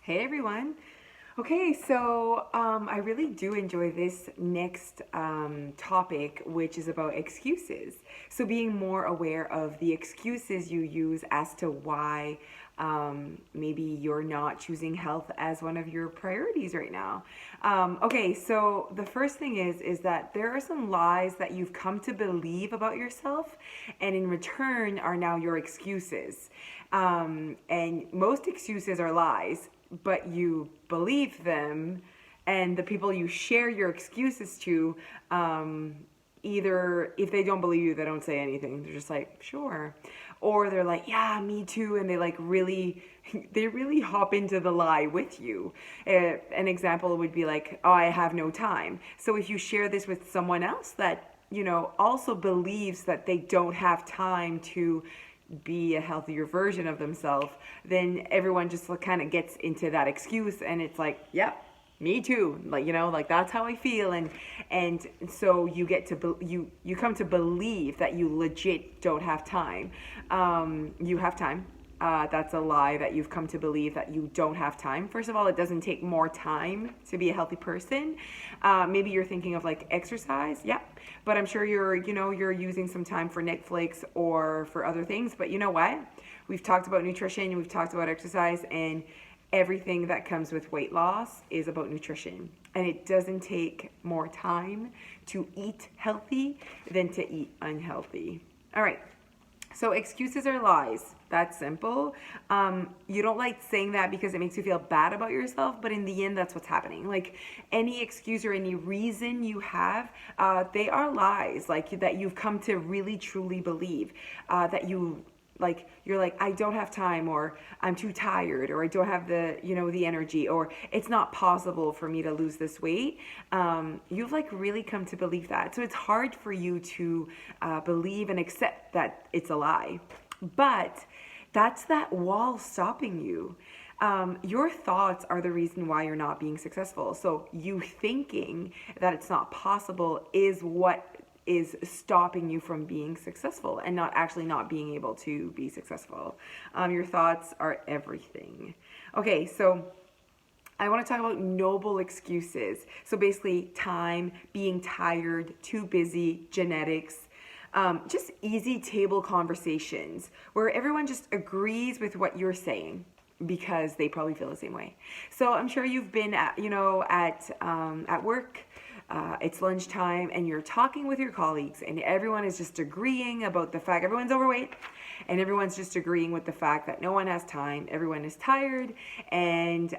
Hey everyone. Okay, so I really do enjoy this next topic, which is about excuses. So, being more aware of the excuses you use as to why maybe you're not choosing health as one of your priorities right now. Okay, so the first thing is that there are some lies that you've come to believe about yourself, and in return are now your excuses. And most excuses are lies, but you believe them, and the people you share your excuses to, either if they don't believe you, they don't say anything. They're just like, sure, or they're like, yeah, me too, and they like really, they really hop into the lie with you. An example would be like, oh, I have no time. So if you share this with someone else that also believes that they don't have time to be a healthier version of themselves, then everyone just kind of gets into that excuse, and it's like, yep, me too. Like, like that's how I feel, and so you get to you come to believe that you legit don't have time. You have time. That's a lie that you've come to believe that you don't have time. First of all, it doesn't take more time to be a healthy person. Maybe you're thinking of like exercise, yeah, but I'm sure you're using some time for Netflix or for other things. But you know what? We've talked about nutrition, we've talked about exercise, and everything that comes with weight loss is about nutrition. And it doesn't take more time to eat healthy than to eat unhealthy. All right. So excuses are lies. That's simple. You don't like saying that because it makes you feel bad about yourself, but in the end, that's what's happening. Like any excuse or any reason you have, they are lies. Like that you've come to really truly believe that you're like, I don't have time, or I'm too tired, or I don't have the energy, or it's not possible for me to lose this weight. You've like really come to believe that, so it's hard for you to believe and accept that it's a lie. But that's that wall stopping you. Your thoughts are the reason why you're not being successful. So you thinking that it's not possible is what is stopping you from being successful, and not being able to be successful. Your thoughts are everything. Okay, so I want to talk about noble excuses. So basically, time, being tired, too busy, genetics, just easy table conversations where everyone just agrees with what you're saying because they probably feel the same way. So I'm sure you've been at work. It's lunchtime and you're talking with your colleagues, and everyone is just agreeing about the fact everyone's overweight, and everyone's just agreeing with the fact that no one has time, everyone is tired, and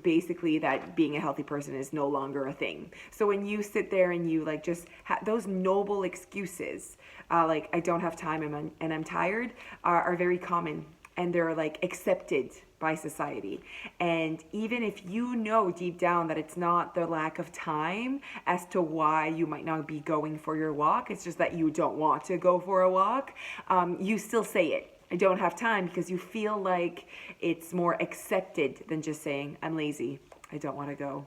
basically that being a healthy person is no longer a thing. So when you sit there and you like just those noble excuses, like I don't have time and I'm tired, are very common, and they're like accepted by society. And even if you know deep down that it's not the lack of time as to why you might not be going for your walk, it's just that you don't want to go for a walk, you still say it. I don't have time, because you feel like it's more accepted than just saying, I'm lazy, I don't want to go.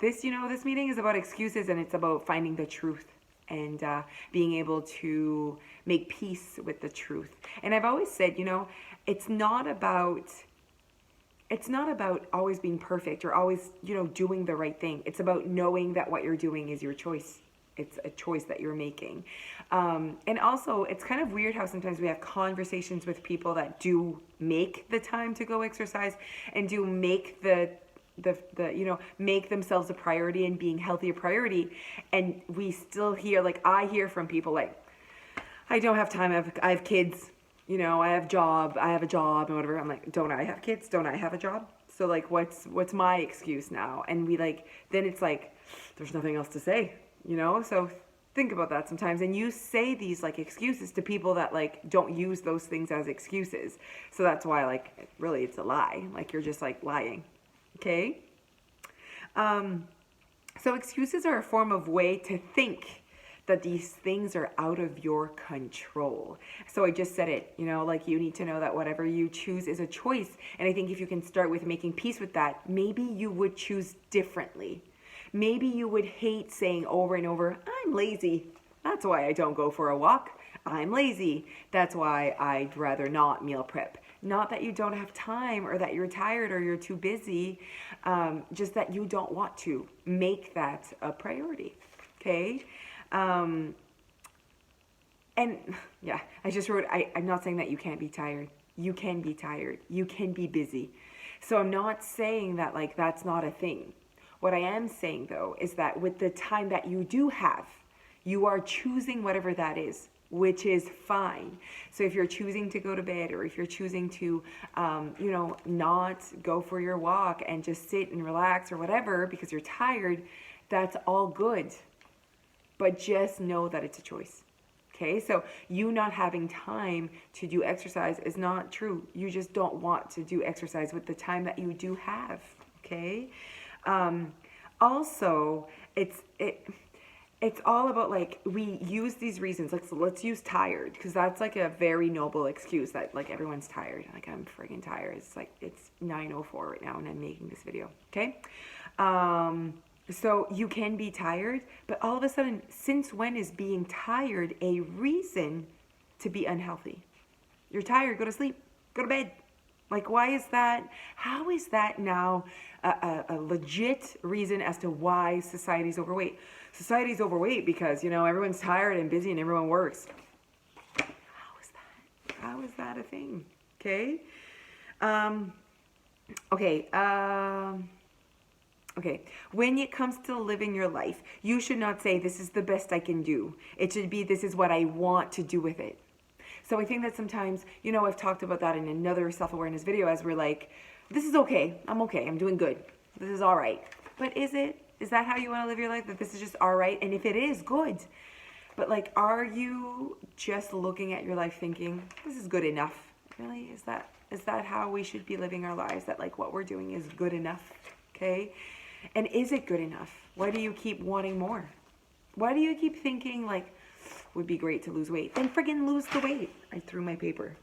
This meeting is about excuses, and it's about finding the truth, and being able to make peace with the truth. And I've always said, it's not about always being perfect or always, doing the right thing. It's about knowing that what you're doing is your choice. It's a choice that you're making. And also, it's kind of weird how sometimes we have conversations with people that do make the time to go exercise and do make the make themselves a priority and being healthy a priority, and we still hear, like I hear from people like, I don't have time, I have kids, I have a job and whatever. I'm like, don't I have kids? Don't I have a job? So like, what's my excuse now? And we like, then it's like, there's nothing else to say, so think about that sometimes. And you say these like excuses to people that like don't use those things as excuses. So that's why like really it's a lie. Like you're just like lying. Okay? So excuses are a form of way to think that these things are out of your control. So I just said it, like you need to know that whatever you choose is a choice. And I think if you can start with making peace with that, maybe you would choose differently. Maybe you would hate saying over and over, I'm lazy. That's why I don't go for a walk. I'm lazy. That's why I'd rather not meal prep. Not that you don't have time or that you're tired or you're too busy, just that you don't want to make that a priority. Okay? And yeah, I just wrote, I'm not saying that you can't be tired. You can be tired. You can be busy. So I'm not saying that like that's not a thing. What I am saying though is that with the time that you do have, you are choosing whatever that is, which is fine. So if you're choosing to go to bed, or if you're choosing to, not go for your walk and just sit and relax or whatever because you're tired, that's all good. But just know that it's a choice. Okay, so you not having time to do exercise is not true. You just don't want to do exercise with the time that you do have. Okay, also it's all about like we use these reasons. Like, so let's use tired, because that's like a very noble excuse that like everyone's tired. Like, I'm friggin' tired. It's like it's 9:04 right now and I'm making this video. Okay. So you can be tired, but all of a sudden, since when is being tired a reason to be unhealthy? You're tired, go to sleep, go to bed. Like, why is that? How is that now a legit reason as to why society's overweight? Society's overweight because, everyone's tired and busy and everyone works. How is that? How is that a thing? Okay. Okay, when it comes to living your life, you should not say, this is the best I can do. It should be, this is what I want to do with it. So I think that sometimes, I've talked about that in another self-awareness video, as we're like, this is okay. I'm doing good. This is all right. But is it? Is that how you want to live your life? That this is just all right? And if it is, good. But like, are you just looking at your life thinking, this is good enough? Really? Is that how we should be living our lives? That like what we're doing is good enough? Okay? And is it good enough? Why do you keep wanting more? Why do you keep thinking like, would be great to lose weight? Then friggin' lose the weight. I threw my paper.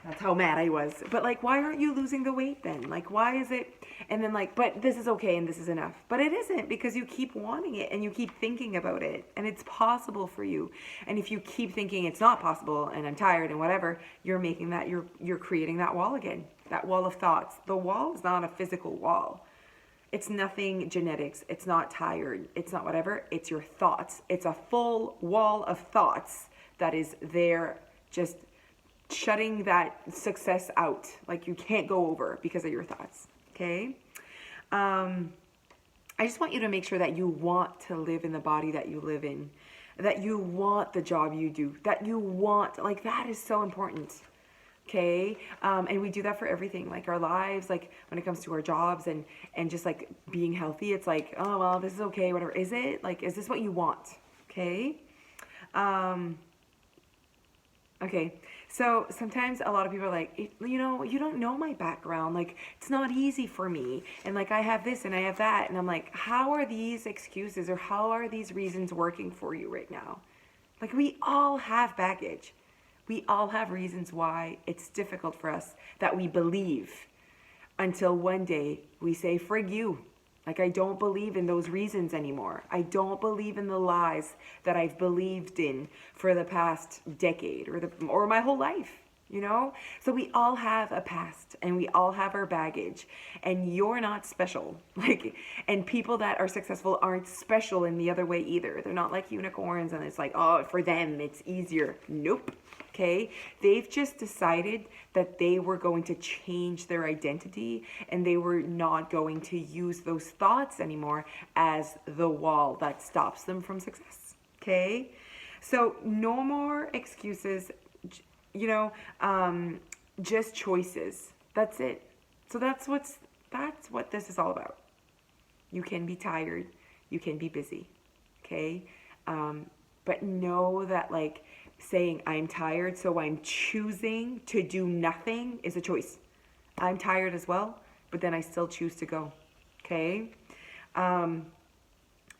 That's how mad I was. But like, why aren't you losing the weight then? Like, why is it? And then like, but this is okay and this is enough. But it isn't, because you keep wanting it and you keep thinking about it, and it's possible for you. And if you keep thinking it's not possible and I'm tired and whatever, you're making that, you're creating that wall again. That wall of thoughts. The wall is not a physical wall. It's nothing genetics. It's not tired. It's not whatever. It's your thoughts. It's a full wall of thoughts that is there, just shutting that success out. Like, you can't go over because of your thoughts. Okay? I just want you to make sure that you want to live in the body that you live in, that you want the job you do, that you want, like, that is so important. Okay. And we do that for everything, like our lives, like when it comes to our jobs and just like being healthy. It's like, oh, well, this is okay. Whatever. Is it like, is this what you want? Okay. Okay. So sometimes a lot of people are like, you don't know my background. Like, it's not easy for me. And like, I have this and I have that. And I'm like, how are these excuses or how are these reasons working for you right now? Like, we all have baggage. We all have reasons why it's difficult for us that we believe, until one day we say, frig you. Like, I don't believe in those reasons anymore. I don't believe in the lies that I've believed in for the past decade or my whole life, So we all have a past and we all have our baggage, and you're not special. Like, and people that are successful aren't special in the other way either. They're not like unicorns and it's like, oh, for them it's easier. Nope. Okay, they've just decided that they were going to change their identity and they were not going to use those thoughts anymore as the wall that stops them from success. Okay, so no more excuses, just choices. That's it. So that's what this is all about. You can be tired, you can be busy. Okay, but know that like, saying I'm tired, so I'm choosing to do nothing is a choice. I'm tired as well, but then I still choose to go. Okay?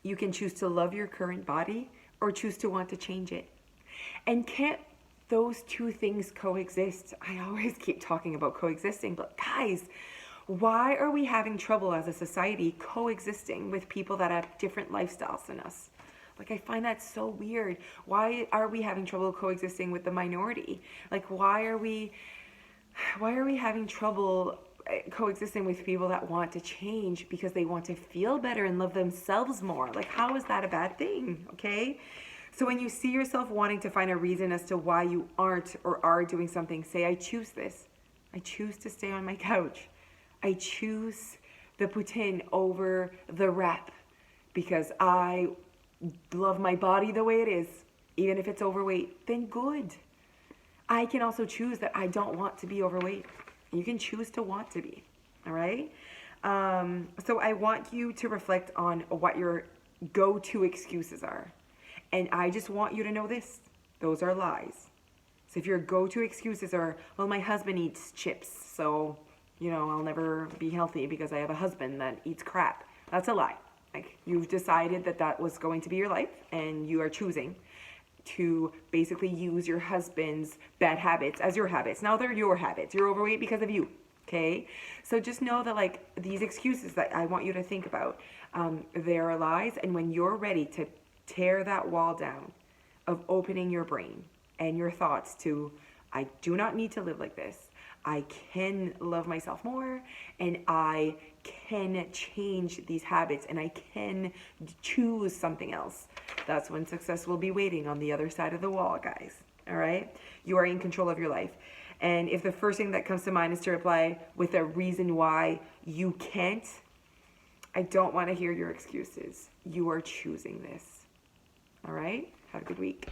You can choose to love your current body or choose to want to change it. And can't those two things coexist? I always keep talking about coexisting, but guys, why are we having trouble as a society coexisting with people that have different lifestyles than us? Like, I find that so weird. Why are we having trouble coexisting with the minority? Like, why are we Why are we having trouble coexisting with people that want to change because they want to feel better and love themselves more? Like, how is that a bad thing? Okay. So when you see yourself wanting to find a reason as to why you aren't or are doing something, say, I choose this. I choose to stay on my couch. I choose the poutine over the wrap because I love my body the way it is, even if it's overweight, then good. I can also choose that I don't want to be overweight. You can choose to want to be, all right? So I want you to reflect on what your go-to excuses are. And I just want you to know this. Those are lies. So if your go-to excuses are, well, my husband eats chips, so, I'll never be healthy because I have a husband that eats crap. That's a lie. Like, you've decided that that was going to be your life, and you are choosing to basically use your husband's bad habits as your habits. Now they're your habits. You're overweight because of you. Okay? So just know that, like, these excuses that I want you to think about, they're lies. And when you're ready to tear that wall down of opening your brain and your thoughts to, I do not need to live like this. I can love myself more, and I can change these habits, and I can choose something else. That's when success will be waiting on the other side of the wall, guys. All right? You are in control of your life. And if the first thing that comes to mind is to reply with a reason why you can't, I don't want to hear your excuses. You are choosing this. All right? Have a good week.